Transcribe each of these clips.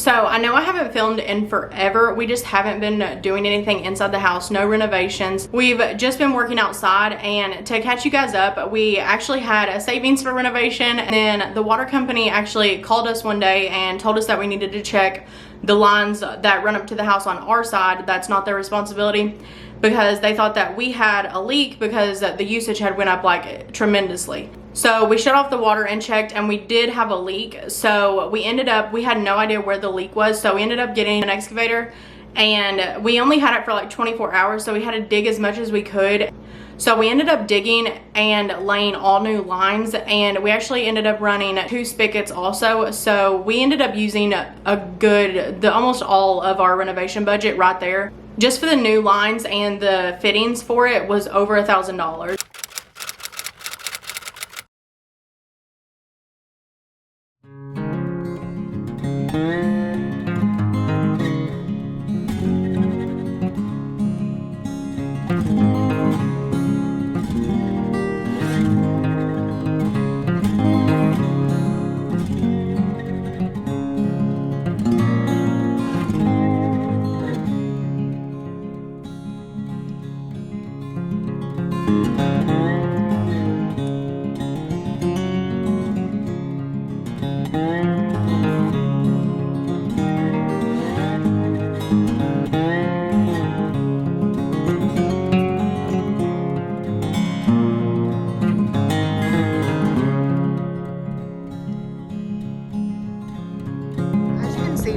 So I know I haven't filmed in forever. We just haven't been doing anything inside the house, no renovations. We've just been working outside, and to catch you guys up, we actually had a savings for renovation, and then the water company actually called us one day and told us that we needed to check the lines that run up to the house on our side. That's not their responsibility, because they thought that we had a leak because the usage had went up like tremendously. So we shut off the water and checked, and we did have a leak. So we had no idea where the leak was. So we ended up getting an excavator, and we only had it for like 24 hours. So we had to dig as much as we could. So we ended up digging and laying all new lines, and we actually ended up running 2 spigots also. So we ended up using almost all of our renovation budget right there. Just for the new lines and the fittings for it was over $1,000.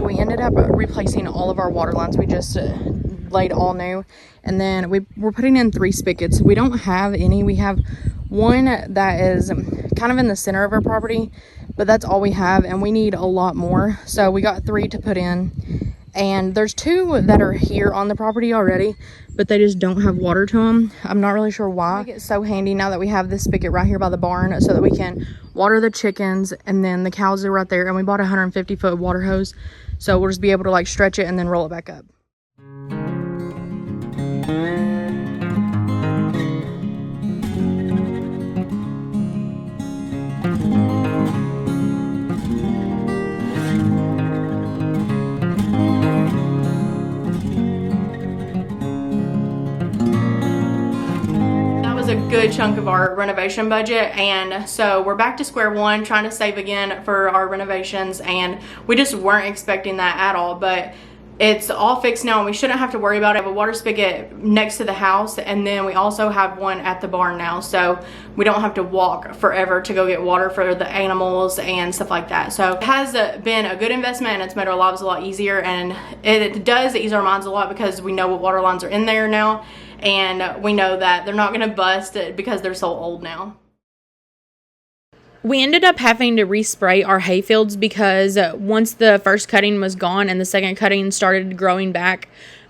We ended up replacing all of our water lines. We just laid all new, and then we're putting in 3 spigots. We don't have any. We have one that is kind of in the center of our property, but that's all we have, and we need a lot more. So we got 3 to put in, and there's 2 that are here on the property already, but they just don't have water to them. I'm not really sure why. It's so handy now that we have this spigot right here by the barn, so that we can water the chickens, and then the cows are right there, and we bought a 150-foot water hose, so we'll just be able to like stretch it and then roll it back up. A good chunk of our renovation budget, and so we're back to square one, trying to save again for our renovations, and we just weren't expecting that at all. But it's all fixed now, and we shouldn't have to worry about it. We have a water spigot next to the house, and then we also have one at the barn now, so we don't have to walk forever to go get water for the animals and stuff like that. So it has been a good investment, and it's made our lives a lot easier, and it does ease our minds a lot, because we know what water lines are in there now, and we know that they're not going to bust because they're so old now. We ended up having to respray our hay fields, because once the first cutting was gone and the second cutting started growing back,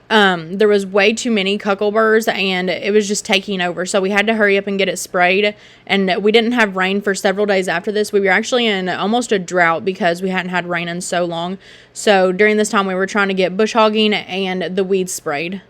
there was way too many cuckleburs, and it was just taking over. So we had to hurry up and get it sprayed, and we didn't have rain for several days after this. We were actually in almost a drought because we hadn't had rain in so long. So during this time, we were trying to get bush hogging and the weeds sprayed.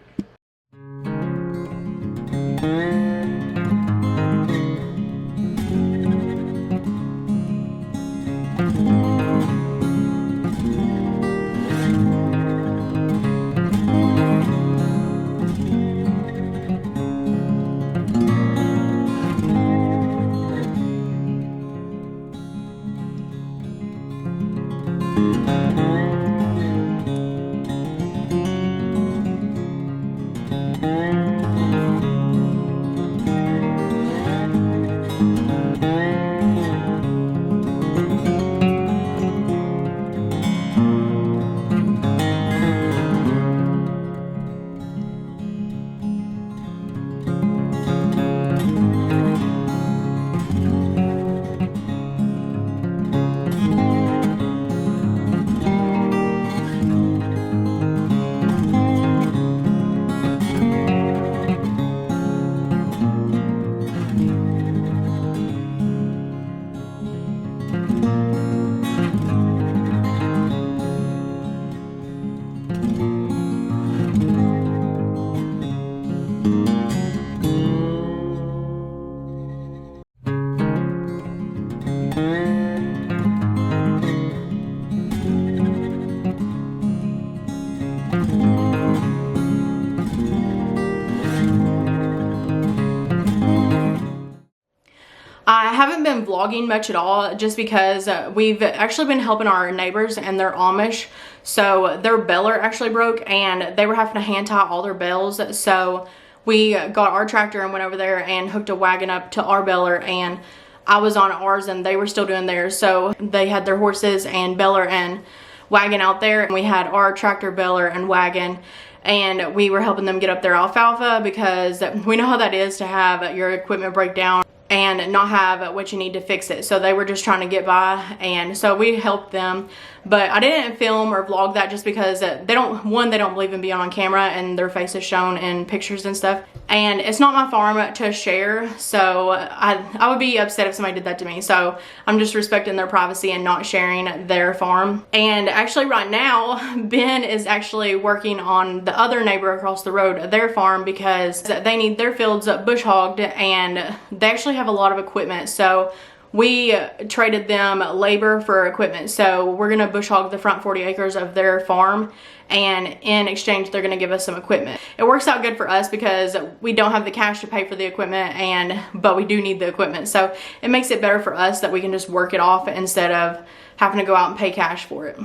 haven't been vlogging much at all just because we've actually been helping our neighbors, and they're Amish. So their baler actually broke and they were having to hand tie all their bales. So we got our tractor and went over there and hooked a wagon up to our baler, and I was on ours and they were still doing theirs. So they had their horses and baler and wagon out there, and we had our tractor, baler, and wagon, and we were helping them get up their alfalfa because we know how that is to have your equipment break down and not have what you need to fix it. So they were just trying to get by, and so we helped them. But I didn't film or vlog that just because they don't believe in being on camera and their faces shown in pictures and stuff. And it's not my farm to share, so I would be upset if somebody did that to me. So I'm just respecting their privacy and not sharing their farm. And actually right now, Ben is actually working on the other neighbor across the road, their farm, because they need their fields bush hogged, and they actually have a lot of equipment. So we traded them labor for equipment. So we're gonna bush hog the front 40 acres of their farm, and in exchange they're gonna give us some equipment. It works out good for us because we don't have the cash to pay for the equipment, but we do need the equipment. So it makes it better for us that we can just work it off instead of having to go out and pay cash for it.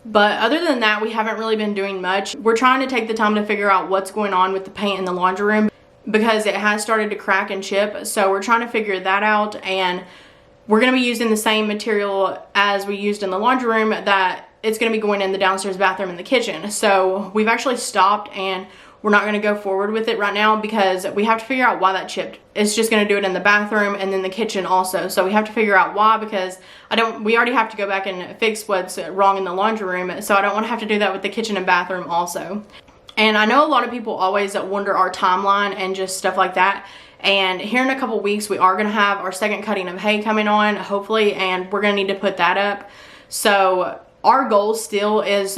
But other than that, we haven't really been doing much. We're trying to take the time to figure out what's going on with the paint in the laundry room because it has started to crack and chip. So we're trying to figure that out, and we're going to be using the same material as we used in the laundry room, that it's going to be going in the downstairs bathroom and the kitchen. So we've actually stopped, and we're not going to go forward with it right now because we have to figure out why that chipped. It's just going to do it in the bathroom and then the kitchen also. So we have to figure out why, because we already have to go back and fix what's wrong in the laundry room. So I don't want to have to do that with the kitchen and bathroom also. And I know a lot of people always wonder our timeline and just stuff like that. And here in a couple weeks, we are going to have our second cutting of hay coming on, hopefully, and we're going to need to put that up. So our goal still is,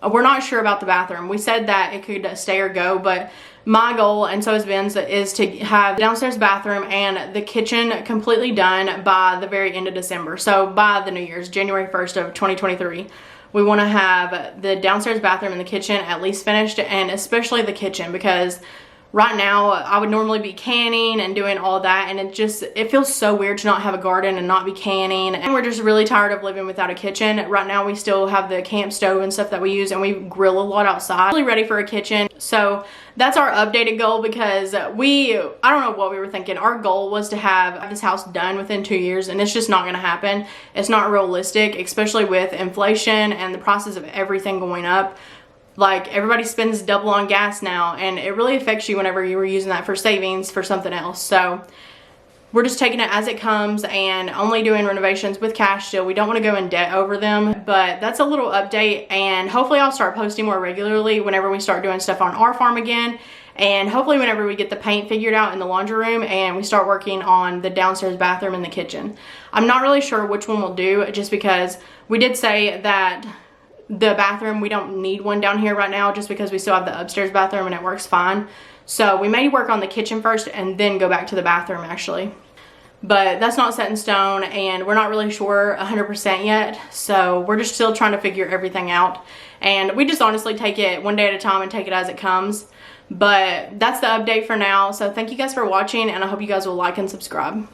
we're not sure about the bathroom. We said that it could stay or go, but my goal, and so is Ben's, is to have the downstairs bathroom and the kitchen completely done by the very end of December. So by the New Year's, January 1st of 2023. We want to have the downstairs bathroom and the kitchen at least finished, and especially the kitchen, because right now I would normally be canning and doing all that, and it feels so weird to not have a garden and not be canning, and we're just really tired of living without a kitchen. Right now we still have the camp stove and stuff that we use, and we grill a lot outside. Really ready for a kitchen. So that's our updated goal, because I don't know what we were thinking. Our goal was to have this house done within 2 years, and it's just not going to happen. It's not realistic, especially with inflation and the prices of everything going up. Like, everybody spends double on gas now, and it really affects you whenever you were using that for savings for something else. So we're just taking it as it comes and only doing renovations with cash still. We don't want to go in debt over them, but that's a little update, and hopefully I'll start posting more regularly whenever we start doing stuff on our farm again, and hopefully whenever we get the paint figured out in the laundry room and we start working on the downstairs bathroom and the kitchen. I'm not really sure which one we'll do, just because we did say that the bathroom, we don't need one down here right now, just because we still have the upstairs bathroom and it works fine. So we may work on the kitchen first and then go back to the bathroom actually. But that's not set in stone, and we're not really sure 100% yet. So we're just still trying to figure everything out. And we just honestly take it one day at a time and take it as it comes. But that's the update for now. So thank you guys for watching, and I hope you guys will like and subscribe.